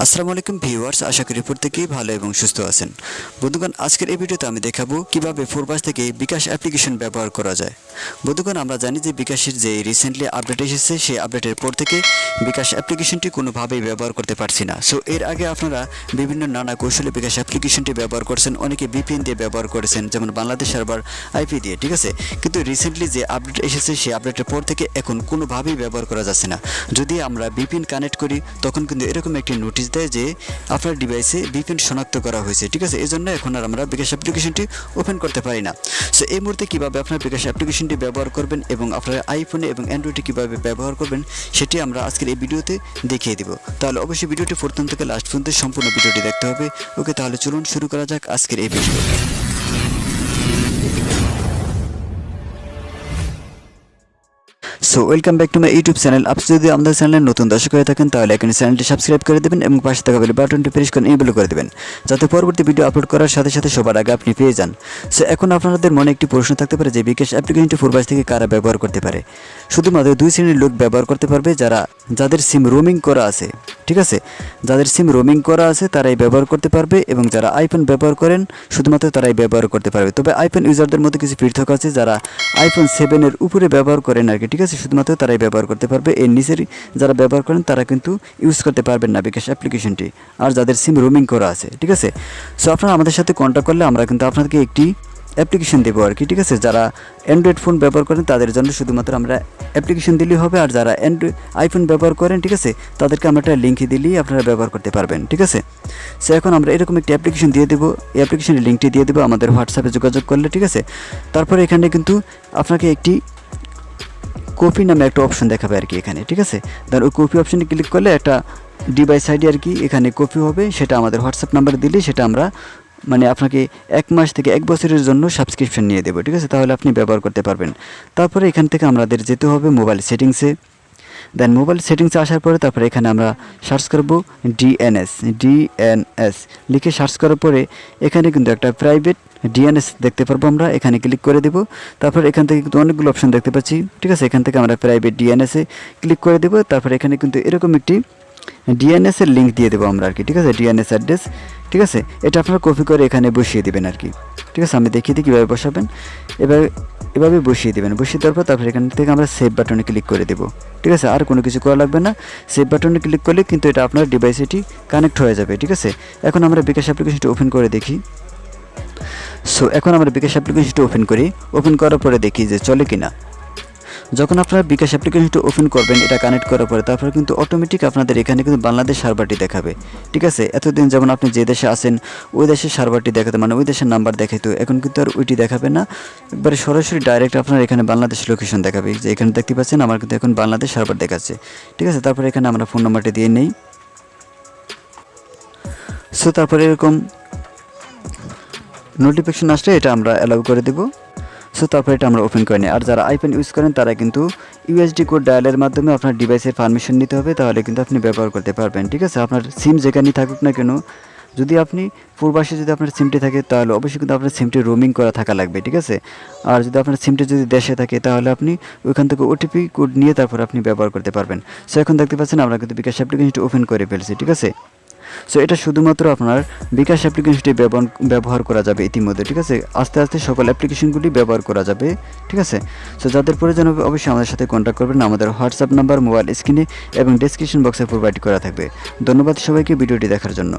আসসালামু আলাইকুম ভিউয়ার্স, আশা করি প্রত্যেকেই ভালো এবং সুস্থ আছেন। বন্ধুগণ, আজকের এই ভিডিওতে আমি দেখাবো কিভাবে ফোরবাস থেকে বিকাশ অ্যাপ্লিকেশন ব্যবহার করা যায়। বন্ধুগণ, আমরা জানি যে বিকাশের যে রিসেন্টলি আপডেট এসেছে সেই আপডেটের পর থেকে বিকাশ অ্যাপ্লিকেশনটি কোনোভাবেই ব্যবহার করতে পারছি না। সো এর আগে আপনারা বিভিন্ন নানা কৌশলে বিকাশ অ্যাপ্লিকেশনটি ব্যবহার করছেন, অনেকে VPN দিয়ে ব্যবহার করেছেন, যেমন বাংলাদেশ সার্ভার আইপি দিয়ে, ঠিক আছে। কিন্তু রিসেন্টলি যে আপডেট এসেছে সেই আপডেটের পর থেকে এখন কোনোভাবেই ব্যবহার করা যাচ্ছে না। যদি আমরা VPN কানেক্ট করি তখন কিন্তু এরকম একটি নোটিশ দেয় যে আপনার ডিভাইসে VPN শনাক্ত করা হয়েছে, ঠিক আছে। এই জন্য এখন আর আমরা বিকাশ অ্যাপ্লিকেশনটি ওপেন করতে পারি না। সো এই মুহূর্তে কীভাবে আপনার বিকাশ অ্যাপ্লিকেশনটি ব্যবহার করবেন এবং আপনার আইফোনে এবং অ্যান্ড্রয়েডে কীভাবে ব্যবহার করবেন সেটি আমরা আজকের এই ভিডিওতে দেখিয়ে দিব। তাহলে অবশ্যই ভিডিওটি প্রথম থেকে লাস্ট পর্যন্ত সম্পূর্ণ ভিডিওটি দেখতে হবে। ওকে, তাহলে চলুন শুরু করা যাক আজকের এই video. So welcome back to my YouTube channel. আপনি যদি আমাদের চ্যানেলে নতুন দর্শক হয়ে থাকেন তাহলে এখানে চ্যানেলটি সাবস্ক্রাইব করে দেবেন এবং পাশে থাকা বেল বাটনটি প্রেস করে এনেবল করে দেবেন, যাতে পরবর্তী ভিডিও আপলোড করার সাথে সাথে সবার আগে আপনি পেয়ে যান। সো এখন আপনাদের মনে একটি প্রশ্ন থাকতে পারে যে বিকাশ অ্যাপ্লিকেশনটি ফোরবাস থেকে কারা ব্যবহার করতে পারে। শুধুমাত্র দুই শ্রেণীর লোক ব্যবহার করতে পারবে, যাদের সিম রোমিং করা আছে, ঠিক আছে। যাদের সিম রোমিং করা আছে তারাই ব্যবহার করতে পারবে এবং যারা আইফোন ব্যবহার করেন শুধুমাত্র তারাই ব্যবহার করতে পারবে। তবে আইফোন ইউজারদের মধ্যে কিছু পৃথক আছে, যারা আইফোন 7-এর উপরে ব্যবহার করেন আর কি, ঠিক আছে, শুধুমাত্র তারাই ব্যবহার করতে পারবে। এর নিচের যারা ব্যবহার করেন তারা কিন্তু ইউজ করতে পারবেন না বিকাশ অ্যাপ্লিকেশনটি, আর যাদের সিম রোমিং করা আছে, ঠিক আছে। সো আপনারা আমাদের সাথে কন্ট্যাক্ট করলে আমরা কিন্তু আপনাদেরকে একটি অ্যাপ্লিকেশন দেবো আর কি, ঠিক আছে। যারা অ্যান্ড্রয়েড ফোন ব্যবহার করেন তাদের জন্য শুধুমাত্র আমরা অ্যাপ্লিকেশন দিলেই হবে, আর যারা আইফোন ব্যবহার করেন, ঠিক আছে, তাদেরকে আমরা একটা লিঙ্ক দিলেই আপনারা ব্যবহার করতে পারবেন, ঠিক আছে। সো এখন আমরা এরকম একটি অ্যাপ্লিকেশন দিয়ে দেবো, এই অ্যাপ্লিকেশনের লিঙ্কটি দিয়ে দেবো আমাদের হোয়াটসঅ্যাপে যোগাযোগ করলে, ঠিক আছে। তারপরে এখানে কিন্তু আপনাকে একটি কপি নামে একটা অপশন দেখাবে আর কি এখানে, ঠিক আছে। তার ওই কপি অপশনে ক্লিক করলে একটা ডিভাইস আইডি আর কি এখানে কপি হবে, সেটা আমাদের হোয়াটসঅ্যাপ নাম্বারে দিলে সেটা আমরা আপনাকে 1 মাস থেকে 1 বছরের জন্য সাবস্ক্রিপশন নিয়ে দেবো, ঠিক আছে। তাহলে আপনি ব্যবহার করতে পারবেন। তারপরে এখান থেকে আমাদের যেতে হবে মোবাইল সেটিংসে। দেন মোবাইল সেটিংসে আসার পরে তারপরে এখানে আমরা সার্চ করব ডিএনএস লিখে সার্চ করার পরে এখানে কিন্তু একটা প্রাইভেট ডিএনএস দেখতে পারবো আমরা, এখানে ক্লিক করে দেব। তারপর এখান থেকে কিন্তু অনেকগুলো অপশন দেখতে পাচ্ছি, ঠিক আছে। এখান থেকে আমরা প্রাইভেট ডিএনএসে ক্লিক করে দেব। তারপর এখানে কিন্তু এরকম একটি ডিএনএসের লিঙ্ক দিয়ে দেবো আমরা আর কি, ঠিক আছে, ডিএনএস অ্যাড্রেস, ঠিক আছে। এটা আপনারা কপি করে এখানে বসিয়ে দেবেন আর কি, ঠিক আছে। আমি দেখিয়ে দিই কীভাবে বসাবেন। এভাবে বসিয়ে দেবেন। বসিয়ে দেওয়ার পর তারপর এখান থেকে আমরা সেভ বাটনে ক্লিক করে দেবো, ঠিক আছে। আর কোনো কিছু করা লাগবে না। সেভ বাটনে ক্লিক করলে কিন্তু এটা আপনার ডিভাইসে এটি কানেক্ট হয়ে যাবে, ঠিক আছে। এখন আমরা বিকাশ অ্যাপ্লিকেশনটি ওপেন করে দেখি। সো এখন আমরা বিকাশ অ্যাপ্লিকেশনটি ওপেন করার পরে দেখি যে চলে কিনা। যখন আপনারা বিকাশ অ্যাপ্লিকেশনটি ওপেন করবেন, এটা কানেক্ট করার পরে তারপর কিন্তু অটোমেটিক আপনাদের এখানে কিন্তু বাংলাদেশ সার্ভারটি দেখাবে, ঠিক আছে। এতদিন যেমন আপনি যে দেশে আছেন ওই দেশের সার্ভারটি দেখাতো, ওই দেশের নাম্বার দেখাতো, এখন কিন্তু আর ওইটি দেখাবে না। একবারে সরাসরি ডাইরেক্ট আপনার এখানে বাংলাদেশ লোকেশন দেখাবে, যে এখানে দেখতে পাচ্ছেন আমার কিন্তু এখন বাংলাদেশ সার্ভার দেখাচ্ছে, ঠিক আছে। তারপরে এখানে আমরা ফোন নাম্বারটি দিয়ে নেই। সো তারপরে এরকম নোটিফিকেশন আসলে এটা আমরা অ্যালাউ করে দেবো। সো তারপরে এটা আমরা ওপেন করে নিই। আর যারা আইফোন ইউজ করেন তারা কিন্তু ইউএসডি কোড ডায়ালের মাধ্যমে আপনার ডিভাইসের পারমিশন নিতে হবে, তাহলে কিন্তু আপনি ব্যবহার করতে পারবেন, ঠিক আছে। আপনার সিম যেখানেই থাকুক না কেন, যদি আপনি প্রবাসে যদি আপনার সিমটি থাকে তাহলে অবশ্যই কিন্তু আপনার সিমটি রোমিং করা থাকা লাগবে, ঠিক আছে। আর যদি আপনার সিমটি যদি দেশে থাকে তাহলে আপনি ওইখান থেকে ওটিপি কোড নিয়ে তারপর আপনি ব্যবহার করতে পারবেন। সো এখন দেখতে পাচ্ছেন আমরা কিন্তু বিকাশ অ্যাপ্লিকেশনটি ওপেন করে ফেলছি, ঠিক আছে। সো এটা শুধুমাত্র আপনার বিকাশ অ্যাপ্লিকেশনটি ব্যবহার করা যাবে ইতিমধ্যে, ঠিক আছে। আস্তে আস্তে সকল অ্যাপ্লিকেশনগুলি ব্যবহার করা যাবে, ঠিক আছে। সো যাদের প্রয়োজন হবে অবশ্যই আমাদের সাথে কন্ট্যাক্ট করবেন। আমাদের হোয়াটসঅ্যাপ নাম্বার মোবাইল স্ক্রিনে এবং ডেসক্রিপশন বক্সে প্রোভাইড করা থাকবে। ধন্যবাদ সবাইকে ভিডিওটি দেখার জন্য।